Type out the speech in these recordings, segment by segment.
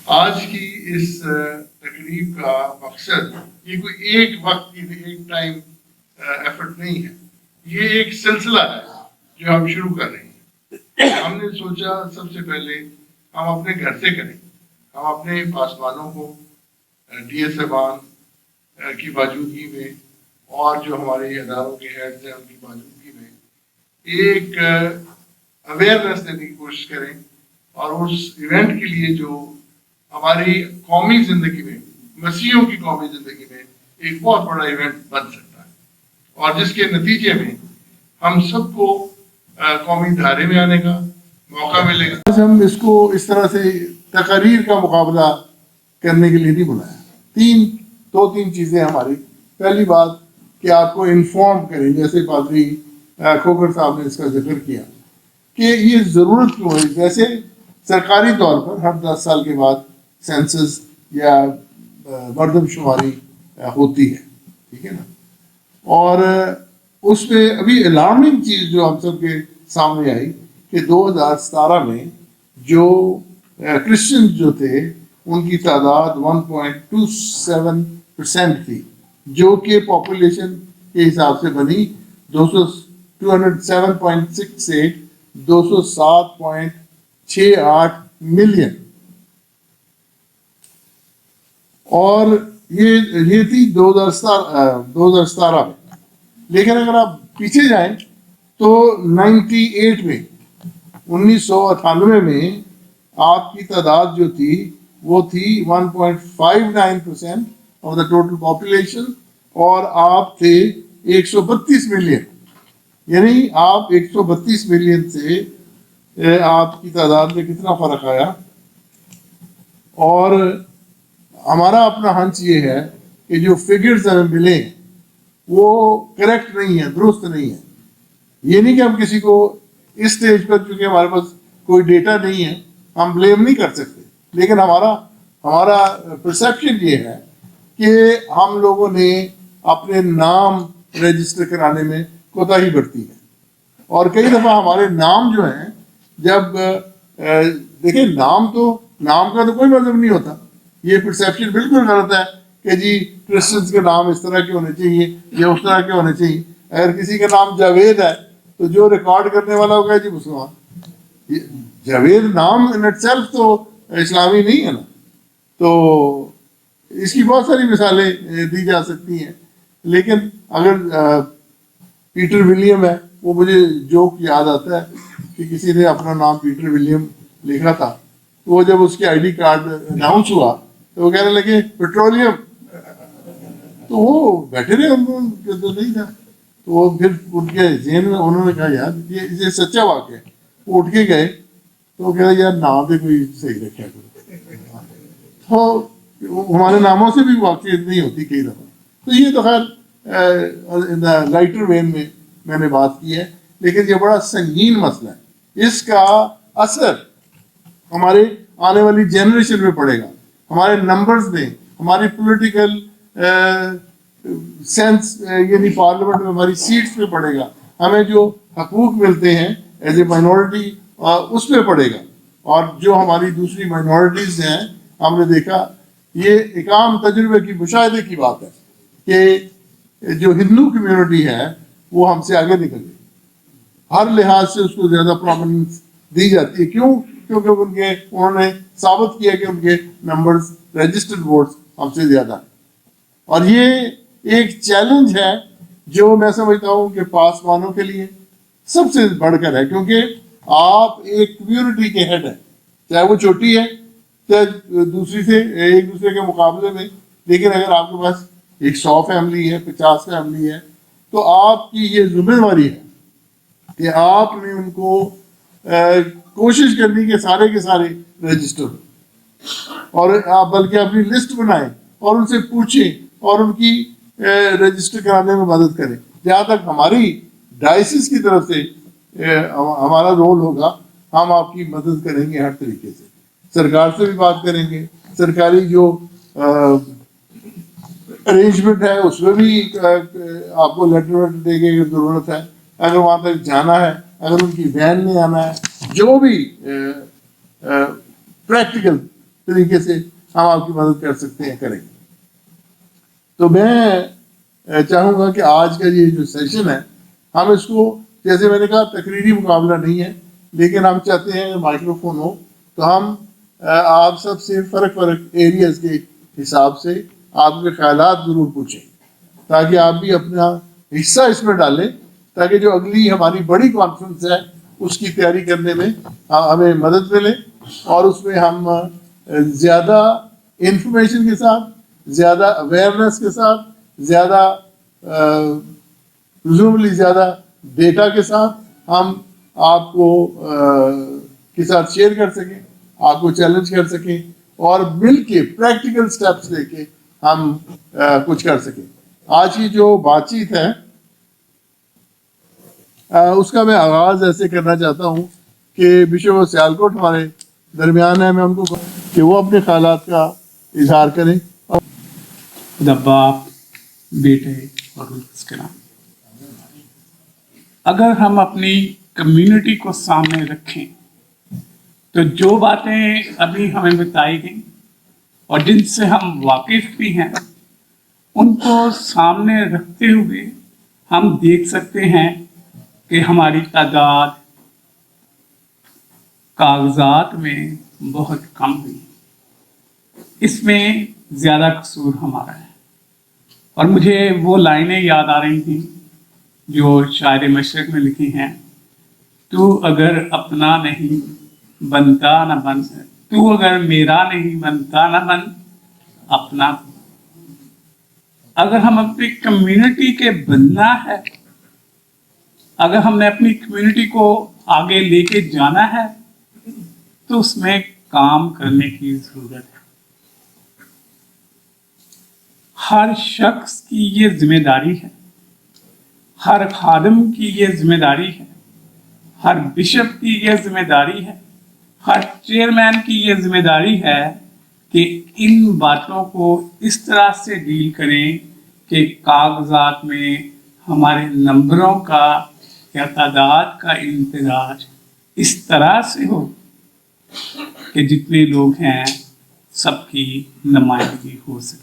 آج کی اس تقریب کا مقصد یہ کوئی ایک وقت کی ایک ٹائم ایفرٹ نہیں ہے، یہ ایک سلسلہ ہے جو ہم شروع کر رہے ہیں۔ ہم نے سوچا سب سے پہلے ہم اپنے گھر سے کریں، ہم اپنے پاسبانوں کو ڈی ایس ایبان کی موجودگی میں اور جو ہمارے اداروں کے ہیڈز ہیں ان کی موجودگی میں ایک اویئرنیس دینے کی کوشش کریں، اور اس ایونٹ کے لیے جو ہماری قومی زندگی میں، مسیحیوں کی قومی زندگی میں ایک بہت بڑا ایونٹ بن سکتا ہے، اور جس کے نتیجے میں ہم سب کو قومی دھارے میں آنے کا موقع ملے گا۔ آج ہم اس کو اس طرح سے تقاریر کا مقابلہ کرنے کے لیے نہیں بنایا۔ دو تین چیزیں ہماری، پہلی بات کہ آپ کو انفارم کریں، جیسے پادری کھوکھر صاحب نے اس کا ذکر کیا کہ یہ ضرورت کیوں ہے۔ جیسے سرکاری طور پر ہر 10 سال کے بعد سینسس یا مردم شماری ہوتی ہے، ٹھیک ہے نا، اور اس میں ابھی الارمنگ چیز جو ہم سب کے سامنے آئی کہ 2017 میں جو کرسچن جو تھے ان کی تعداد 1.27% تھی، جو کہ پاپولیشن کے حساب سے بنی 207.6 سے 207.68 ملین، اور یہ تھی 2017 میں۔ لیکن اگر آپ پیچھے جائیں تو 98 میں 1998 میں آپ کی تعداد جو تھی وہ تھی 1.59% آف دا ٹوٹل پاپولیشن، اور آپ تھے 132 ملین، یعنی آپ 132 ملین سے آپ کی تعداد میں کتنا فرق آیا۔ اور ہمارا اپنا ہنچ یہ ہے کہ جو فگرز ہمیں ملے وہ کریکٹ نہیں ہے، درست نہیں ہے۔ یہ نہیں کہ ہم کسی کو اس سٹیج پر، چونکہ ہمارے پاس کوئی ڈیٹا نہیں ہے، ہم بلیم نہیں کر سکتے، لیکن ہمارا پرسیپشن یہ ہے کہ ہم لوگوں نے اپنے نام رجسٹر کرانے میں کوتاہی برتی ہے، اور کئی دفعہ ہمارے نام جو ہیں، جب دیکھیں نام کا تو کوئی مطلب نہیں ہوتا، یہ پرسیپشن بالکل غلط ہے کہ جی کرسچنس کے نام اس طرح کے ہونے چاہیے یا اس طرح کے ہونے چاہیے۔ اگر کسی کا نام جاوید ہے تو جو ریکارڈ کرنے والا ہوگا جی مسلمان۔ جاوید نام ان اٹ سیلف تو اسلامی نہیں ہے نا، تو اس کی بہت ساری مثالیں دی جا سکتی ہیں۔ لیکن اگر پیٹر ولیم ہے، وہ مجھے جوک یاد آتا ہے کہ کسی نے اپنا نام پیٹر ولیم لکھا تھا، تو وہ جب اس کے آئی ڈی کارڈ اناؤنس ہوا تو وہ کہنے لگے پیٹرولیم، تو وہ بیٹھے رہے، ان کو تو نہیں تھا، تو وہ پھر ان کے ذہن میں انہوں نے کہا یار یہ سچا واقعہ ہے، وہ اٹھ کے گئے تو وہ کہہ رہے یار نام پہ کوئی صحیح رکھا کرو، تو ہمارے ناموں سے بھی واقعیت نہیں ہوتی کئی دفعہ۔ تو یہ تو خیر لائٹر وین میں نے بات کی ہے، لیکن یہ بڑا سنگین مسئلہ ہے، اس کا اثر ہمارے آنے والی جنریشن میں پڑے گا، ہمارے نمبرز میں، ہماری پولیٹیکل سینس یعنی پارلیمنٹ میں ہماری سیٹس پہ پڑے گا، ہمیں جو حقوق ملتے ہیں ایز اے مائنورٹی اس پہ پڑے گا، اور جو ہماری دوسری مائنورٹیز ہیں، ہم نے دیکھا یہ ایک عام تجربے کی مشاہدے کی بات ہے کہ جو ہندو کمیونٹی ہے وہ ہم سے آگے نکل گئی، ہر لحاظ سے اس کو زیادہ پرومیننس دی جاتی ہے۔ کیوں؟ کیونکہ انہوں نے ثابت کیا کہ ان کے نمبرز رجسٹرڈ ووٹس ہم سے زیادہ ہیں، اور یہ ایک چیلنج ہے جو میں سمجھتا ہوں کہ پاسبانوں کے لیے سب سے بڑھ کر ہے، کیونکہ آپ ایک کمیونٹی کے ہیڈ ہیں، چاہے وہ چھوٹی ہے چاہے دوسری سے ایک دوسرے کے مقابلے میں، لیکن اگر آپ کے پاس 100 فیملی ہے، 50 فیملی ہے، تو آپ کی یہ ذمہ داری ہے کہ آپ نے ان کو کوشش کرنی کہ سارے کے سارے رجسٹر ہو، اور آپ بلکہ اپنی لسٹ بنائیں اور ان سے پوچھیں اور ان کی رجسٹر کرانے میں مدد کریں۔ جہاں تک ہماری ڈائسس کی طرف سے ہمارا رول ہوگا، ہم آپ کی مدد کریں گے ہر طریقے سے، سرکار سے بھی بات کریں گے، سرکاری جو ارینجمنٹ ہے اس میں بھی آپ کو لیٹر ویٹر دے کے اگر ضرورت ہے، اگر وہاں تک جانا ہے، اگر ان کی وین میں آنا ہے، جو بھی پریکٹیکل طریقے سے ہم آپ کی مدد کر سکتے ہیں کریں گے. تو میں چاہوں گا کہ آج کا یہ جو سیشن ہے ہم اس کو جیسے میں نے کہا تقریری مقابلہ نہیں ہے لیکن ہم چاہتے ہیں مائکرو فون ہو تو ہم آپ سب سے فرق ایریاز کے حساب سے آپ کے خیالات ضرور پوچھیں تاکہ آپ بھی اپنا حصہ اس میں ڈالیں تاکہ جو اگلی ہماری بڑی کانفرنس ہے اس کی تیاری کرنے میں ہمیں مدد ملے اور اس میں ہم زیادہ انفارمیشن کے ساتھ زیادہ اویئرنیس کے ساتھ زیادہ زیادہ ڈیٹا کے ساتھ ہم آپ کو کے ساتھ شیئر کر سکیں آپ کو چیلنج کر سکیں اور مل کے پریکٹیکل سٹیپس لے کے ہم کچھ کر سکیں. آج کی جو بات چیت ہے اس کا میں آغاز ایسے کرنا چاہتا ہوں کہ بشپ سیالکوٹ ہمارے درمیان ہے. میں ان کو کہ وہ اپنے خیالات کا اظہار کریں. باپ بیٹے اور اس کے نام اگر ہم اپنی کمیونٹی کو سامنے رکھیں تو جو باتیں ابھی ہمیں بتائی گئیں اور جن سے ہم واقف بھی ہیں ان کو سامنے رکھتے ہوئے ہم دیکھ سکتے ہیں کہ ہماری تعداد کاغذات میں بہت کم ہوئی. اس میں زیادہ قصور ہمارا ہے. اور مجھے وہ لائنیں یاد آ رہی تھیں جو شاعر مشرق میں لکھی ہیں, تو اگر اپنا نہیں بنتا نہ بن, تو اگر میرا نہیں بنتا نہ بن اپنا. اگر ہم اپنی کمیونٹی کے بننا ہے, اگر ہم نے اپنی کمیونٹی کو آگے لے کے جانا ہے تو اس میں کام کرنے کی ضرورت ہے. ہر شخص کی یہ ذمہ داری ہے, ہر خادم کی یہ ذمہ داری ہے, ہر بشپ کی یہ ذمہ داری ہے, ہر چیئرمین کی یہ ذمہ داری ہے کہ ان باتوں کو اس طرح سے ڈیل کریں کہ کاغذات میں ہمارے نمبروں کا یا تعداد کا امتزاج اس طرح سے ہو کہ جتنے لوگ ہیں سب کی نمائندگی ہو سکے.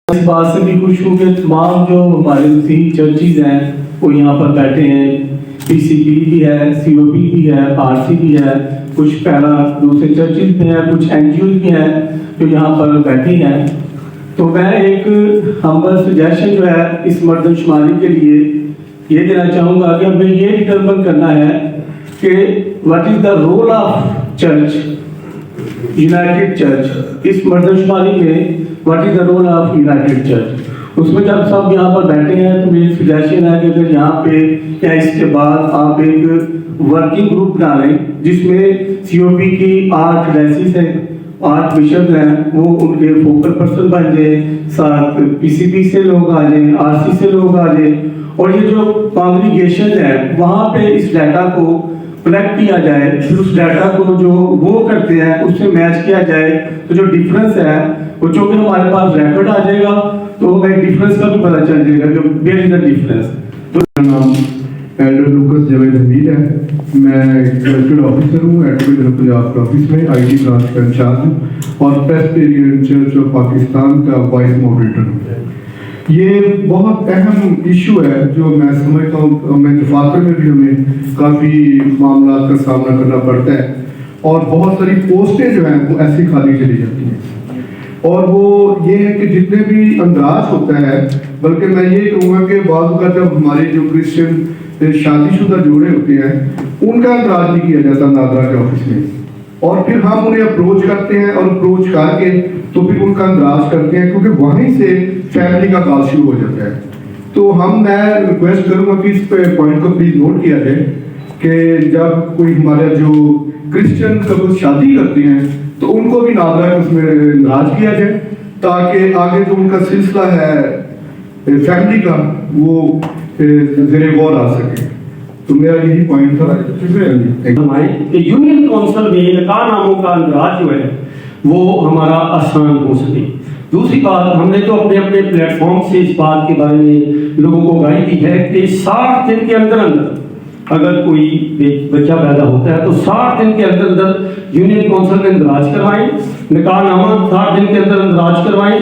اس بات سے بھی خوش ہوں کہ تمام جو ہمارے مسیحی چرچز ہیں وہ یہاں پر بیٹھے ہیں. پی سی بی بھی ہے, سی او پی بھی ہے, آر سی بھی ہے, کچھ پہلا دوسرے چرچز بھی ہیں, کچھ این جی اوز بھی ہیں جو یہاں پر بیٹھے ہیں. تو میں ایک ہمبل سجیشن جو ہے اس مردم شماری کے لیے یہ دینا چاہوں گا کہ ہمیں یہ ڈٹرمن کرنا ہے کہ what is the role of church, united church. اس مردم شماری میں what is the role of united church. اس میں جب سب یہاں پر بیٹھے ہیں تو میری سجیشن ہے کہ اگر یہاں پہ یا اس کے بعد آپ ایک ورکنگ گروپ بنا لیں جس میں سی او پی کی 8 ڈائسس ہیں, 8 بشپ ہیں, وہ ان کے فوکل پرسن بن جائیں, ساتھ پی سی بی سے لوگ آ جائیں, آر سی سے لوگ آ جائیں, اور یہ جو کانگریگیشن ہے وہاں پہ اس ڈیٹا کو کلیکٹ کیا جائے, پھر اس ڈیٹا کو جو وہ کرتے ہیں اس سے میچ کیا جائے, تو جو ڈفرنس ہے وہ چونکہ ہمارے پاس ریکارڈ آ جائے گا تو تو ایک ڈفرینس کا بھی پتہ چل جائے گا کہ ویئر از دا ڈفرینس. میرا نام ایلڈر لوکس جاوید حمید ہے. میں گریجویٹ آفیسر ہوں ایڈوکیٹ پنجاب آفس میں آئی ٹی برانچ کا انچارج ہوں اور پریسبیرین چرچ آف پاکستان کا وائس ماڈریٹر ہوں. یہ بہت اہم ایشو ہے جو میں سمجھتا ہوں میں دفاتر میں بھی ہمیں کافی معاملات کا سامنا کرنا پڑتا ہے اور بہت ساری پوسٹیں جو ہیں وہ ایسی خالی چلی جاتی ہیں. اور وہ یہ ہے کہ جتنے بھی اندراج ہوتا ہے, بلکہ میں یہ کہوں گا کہ بعض اوقات جب ہمارے جو کرسچن شادی شدہ جوڑے ہوتے ہیں ان کا اندراج نہیں کیا جاتا ناظرہ کے آفس میں, اور پھر ہم انہیں اپروچ کرتے ہیں اور اپروچ کر کے تو پھر ان کا اندراج کرتے ہیں کیونکہ وہیں سے فیملی کا کال شروع ہو جاتا ہے. تو میں ریکویسٹ کروں گا کہ اس پہ پوائنٹ کو پلیز نوٹ کیا جائے کہ جب کوئی ہمارے جو کرسچن کپل شادی کرتے ہیں تو ان کو بھی ناظرہ اس میں اندراج کیا جائے تاکہ آگے جو ان کا سلسلہ ہے فیملی کا وہ زیر غور آ سکے. تو میرا یہی پوائنٹ تھا. کہ یونین کونسل میں نکاح ناموں کا اندراج جو ہے وہ ہمارا آسان ہو سکے. دوسری بات, ہم نے تو اپنے اپنے پلیٹ فارم سے اس بات کے بارے میں لوگوں کو آگاہی دی ہے کہ 60 دن کے اندر اگر کوئی بچہ پیدا ہوتا ہے تو 60 دن کے اندر یونین کونسل میں اندراج کروائیں, نکاح نامہ 60 دن کے اندر اندراج کروائیں,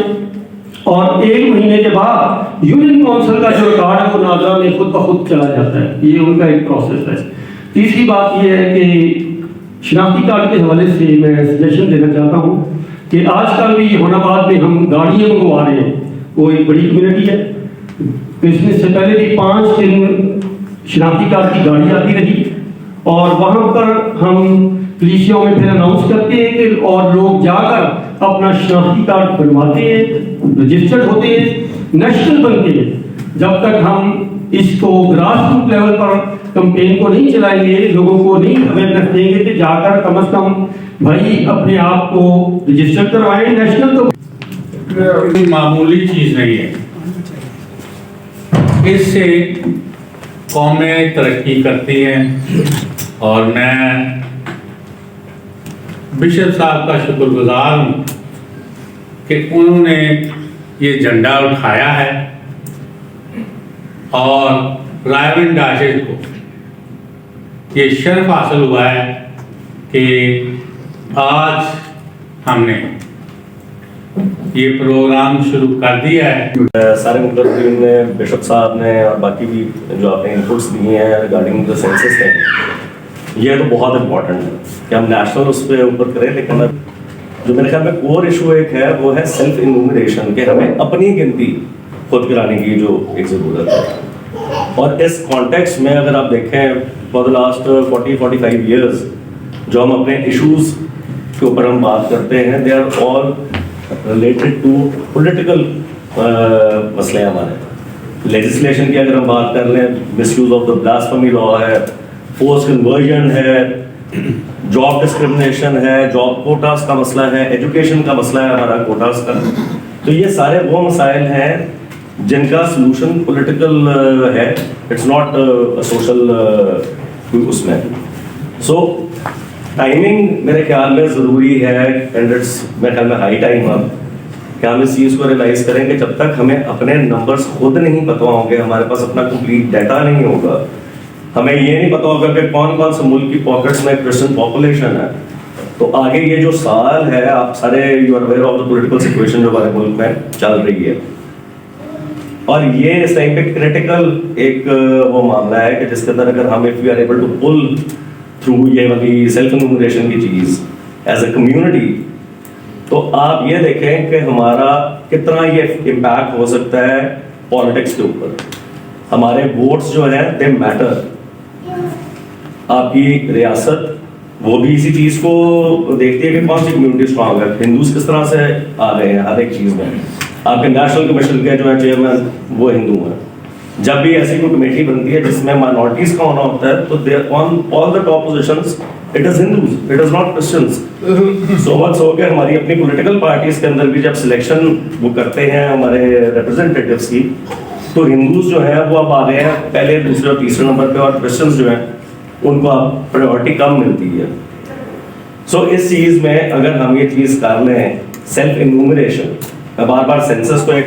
اور 1 مہینے کے بعد یونین کونسل کا جو ریکارڈ ہے وہ ناظرہ میں خود بخود چلا جاتا ہے. یہ ان کا ایک پروسیس ہے. تیسری بات یہ ہے کہ شناختی کارڈ کے حوالے سے میں سجیشن دینا چاہتا ہوں کہ آج کل بھی جہان آباد میں ہم گاڑیاں منگوا رہے ہیں, وہ ایک بڑی کمیونٹی ہے. کرسمس سے پہلے بھی 5 دن شناختی کارڈ کی گاڑی آتی رہی اور وہاں پر ہم پولیسیوں میں پھر اناؤنس کرتے ہیں کہ اور لوگ جا کر اپنا شناختی کارڈ بنواتے ہیں, رجسٹرڈ ہوتے ہیں, نیشنل بنتے ہیں. جب تک ہم اس کو گراس روٹ لیول پر کمپین کو نہیں چلائیں گے, لوگوں کو نہیں اویئرنیس دیں گے کہ جا کر کم از کم بھائی اپنے آپ کو رجسٹر کروائیں. نیشنل تو معمولی چیز نہیں ہے, اس سے قومیں ترقی کرتی ہیں. اور میں بشپ صاحب کا شکر گزار ہوں کہ انہوں نے یہ جھنڈا اٹھایا ہے اور رائبن ڈاشز کو یہ شرف حاصل ہوا ہے کہ آج ہم نے یہ پروگرام شروع کر دیا ہے. سارے مقررین نے, بشپ صاحب نے اور باقی بھی جو آپ نے انپٹس دیے ہیں ریگارڈنگ دا سینسس ہیں, یہ تو بہت امپورٹنٹ ہے کہ ہم نیشنل اس پہ اوپر کریں. لیکن جو میرے خیال میں کور ایشو ایک ہے وہ ہے سیلف انومریشن, کہ ہمیں اپنی گنتی خود کرانے کی جو ایک ضرورت ہے. اور اس کانٹیکسٹ میں اگر آپ دیکھیں فار دا لاسٹ 40-45 ایئرز جو ہم اپنے ایشوز کے اوپر ہم بات کرتے ہیں they are all related to political مسئلے ہمارے. لیجسلیشن کی اگر ہم بات کر لیں, misuse of the blasphemy law ہے, فورس کنورژن ہے, جاب ڈسکرمنیشن ہے, جاب کوٹاز کا مسئلہ ہے, ایجوکیشن کا مسئلہ ہے ہمارا کوٹاز کا. تو یہ سارے وہ مسائل ہیں جن کا سلوشن پولیٹیکل ہے, اٹس ناٹ سوشل اس میں. سو ٹائمنگ میرے خیال میں ضروری ہے, اینڈ اٹس میرے خیال میں ہائی ٹائم اب کہ ہم اس چیز کو ریلائز کریں کہ جب تک ہمیں اپنے نمبرز خود نہیں پتہ ہوں گے, ہمارے پاس اپنا کمپلیٹ ڈیٹا نہیں ہوگا, ہمیں یہ نہیں پتہ ہوگا کہ کون کون سے ملک کی پاکٹس میں کرسچن پاپولیشن ہے, تو آگے یہ جو سال ہے آپ سارے you are aware of the political situation جو ہمارے ملک میں چل رہی ہے. اور یہ اس ٹائم پہ کریٹیکل ایک وہ معاملہ ہے کہ جس کے اندر اگر ہم if we are able to pull through یہ والی سیلف انومریشن کی چیز ایز اے کمیونٹی, تو آپ یہ دیکھیں کہ ہمارا کتنا یہ امپیکٹ ہو سکتا ہے پالیٹکس کے اوپر. ہمارے ووٹس جو ہیں دے میٹر. آپ کی ریاست وہ بھی اسی چیز کو دیکھتی ہے کہ کون سی کمیونٹی اسٹرانگ ہے. ہندوز کس طرح سے آ گئے ہیں ہر ایک چیز میں. آپ کے نیشنل کمیشن کے جو ہے چیئرمین وہ ہندو ہیں. جب بھی ایسی کوئی کمیٹی بنتی ہے جس میں مائنورٹیز کا ہونا ہوتا ہے تو they on all the top positions it is Hindus, it is not Christians. So much ہو کہ ہماری اپنی پولیٹیکل پارٹیز کے اندر بھی جب سلیکشن وہ کرتے ہیں ہمارے ریپرزینٹیٹیوز کی, تو ہندوز جو ہیں وہ اب آ گئے ہیں پہلے, دوسرے اور تیسرے نمبر پہ, اور کرسچنز جو ہیں ان کو اب پرائیورٹی کم ملتی ہے. سو اس چیز میں اگر ہم یہ چیز کر لیں سیلف انومریشن, میں بار بار سینسس کو ایک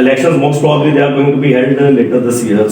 Elections most probably they are going to be held later this year.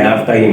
have time.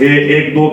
1-2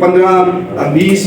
15-20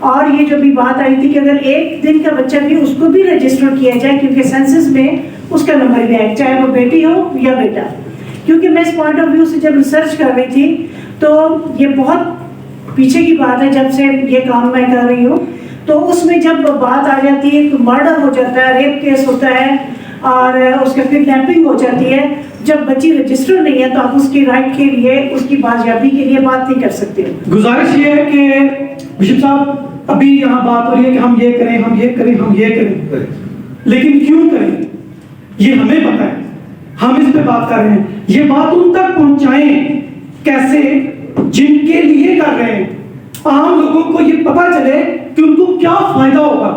اور یہ جو بھی بات آئی تھی کہ اگر ایک دن کا بچہ بھی اس کو بھی رجسٹر کیا جائے کیونکہ سینسس میں اس کا نمبر بھی آئے چاہے وہ بیٹی ہو یا بیٹا. کیونکہ میں اس پوائنٹ آف ویو سے جب ریسرچ کر رہی تھی تو یہ بہت پیچھے کی بات ہے جب سے یہ کام میں کر رہی ہوں. تو اس میں جب بات آ جاتی ہے تو مرڈر ہو جاتا ہے, ریپ کیس ہوتا ہے اور اس کا کڈنیپنگ ہو جاتی ہے, جب بچی رجسٹر نہیں ہے تو آپ اس کی رائٹ کے لیے اس کی بازیابی کے لیے بات نہیں کر سکتے. گزارش یہ ہے کہ بشپ صاحب ابھی یہاں بات ہو رہی ہے کہ ہم یہ کریں ہم یہ کریں ہم یہ کریں, لیکن کیوں کریں یہ ہمیں پتہ ہے, ہم اس پہ بات کر رہے ہیں. یہ بات ان تک پہنچائیں کیسے جن کے لیے کر رہے ہیں, عام لوگوں کو یہ پتہ چلے کہ ان کو کیا فائدہ ہوگا.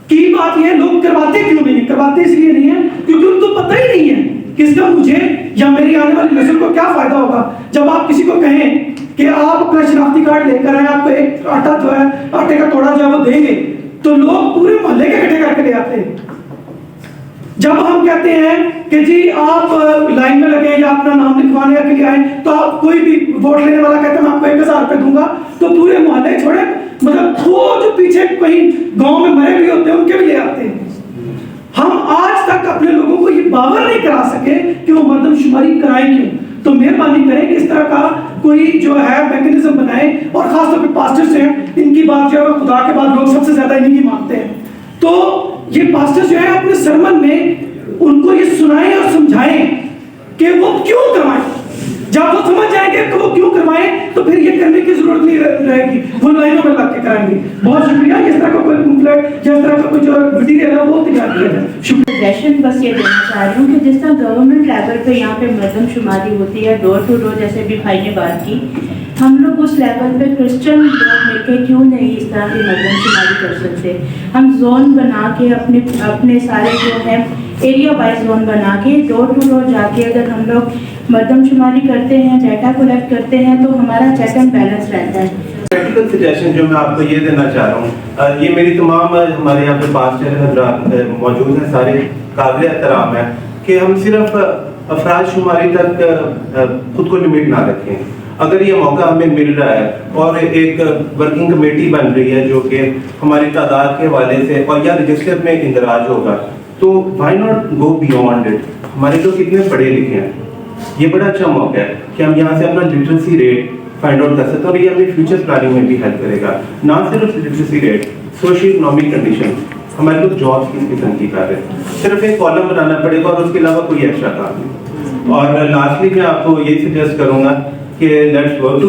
کی بات یہ ہے لوگ کرواتے کیوں نہیں ہیں؟ کرواتے اس لیے نہیں ہے کیونکہ ان کو پتہ ہی نہیں ہے کہ اس کا مجھے یا میری آنے والی نسل کو کیا فائدہ ہوگا. جب آپ کسی کو کہیں کہ آپ اپنا شناختی کارڈ لے کر آئیں, آپ کو ایک آٹا جو ہے آٹے کا توڑا جو ہے وہ دیں گے تو لوگ پورے محلے کے اکٹھے کر کے لے آتے ہیں. جب ہم کہتے ہیں کہ جی آپ لائن میں لگیں یا اپنا نام لکھوانے کے لیے آئیں تو آپ کوئی بھی ووٹ لینے والا کہتے ہیں میں آپ کو 1000 روپے دوں گا تو پورے محلے چھوڑے, مطلب وہ جو پیچھے کہیں گاؤں میں مرے بھی ہوتے ہیں ان کے بھی لے آتے ہیں. ہم آج تک اپنے لوگوں کو یہ باور نہیں کرا سکے کہ وہ مردم شماری کرائیں کیوں. تو مہربانی کریں کہ اس طرح کا کوئی جو ہے میکنزم بنائیں, اور خاص طور پہ پاسٹرز ہیں ان کی بات جو ہے خدا کے بعد لوگ سب سے زیادہ انہی کی مانتے ہیں. تو یہ پاسٹرز جو ہے اپنے سرمن میں ان کو یہ سنائیں اور سمجھائیں کہ وہ کیوں کروائیں. جب وہ سمجھ جائیں گے کہ وہ کیوں کروائیں تو پھر یہ کرنے کی ضرورت نہیں رہے گی, وہ لائنوں میں لگ کے کرائیں گے. بہت شکریہ. اس طرح کا کوئی پمفلٹ یا اس طرح کا کوئی جو مٹیریل ہے وہ تیار کیا جائے. سجیشن بس یہ دینا چاہ رہی ہوں کہ جس طرح گورنمنٹ لیول پہ یہاں پہ مردم شماری ہوتی ہے ڈور ٹو ڈور, جیسے بھی بھائی نے بات کی, ہم لوگ اس لیول پہ کرسچن لوگ مل کے کیوں نہیں اس طرح کی مردم شماری کر سکتے. ہم زون بنا کے اپنے سارے جو ہے ایریا وائز زون بنا کے ڈور ٹو ڈور جا کے اگر ہم لوگ مردم شماری کرتے ہیں, ڈیٹا کلیکٹ کرتے ہیں تو ہمارا چیک اینڈ بیلنس رہتا ہے. پریکٹیکل سجیشن جو میں آپ کو یہ دینا چاہ رہا ہوں, یہ میری تمام ہمارے یہاں پہ پاسٹر حضرات موجود ہیں, سارے قابل احترام ہیں کہ ہم صرف افراد شماری تک خود کو لمٹ نہ رکھیں. اگر یہ موقع ہمیں مل رہا ہے اور ایک ورکنگ کمیٹی بن رہی ہے جو کہ ہماری تعداد کے حوالے سے اور یا رجسٹر میں اندراج ہوگا تو why not go beyond it. ہمارے لوگ کتنے پڑھے لکھے ہیں, یہ بڑا اچھا موقع ہے کہ ہم یہاں سے اپنا لٹریسی ریٹ فائنڈ آؤٹ کر سکتے ہیں اور یہ ہمیں فیوچر پلاننگ میں بھی ہیلپ کرے گا. نہ صرف literacy rate, social economic condition, ہمارے لوگ جابس کس قسم کی کر رہے ہیں, صرف ایک کالم بنانا پڑے گا اور اس کے علاوہ کوئی ایکسٹرا کام نہیں. اور لاسٹلی میں آپ کو یہی سجیسٹ کروں گا کہ لیٹس ورک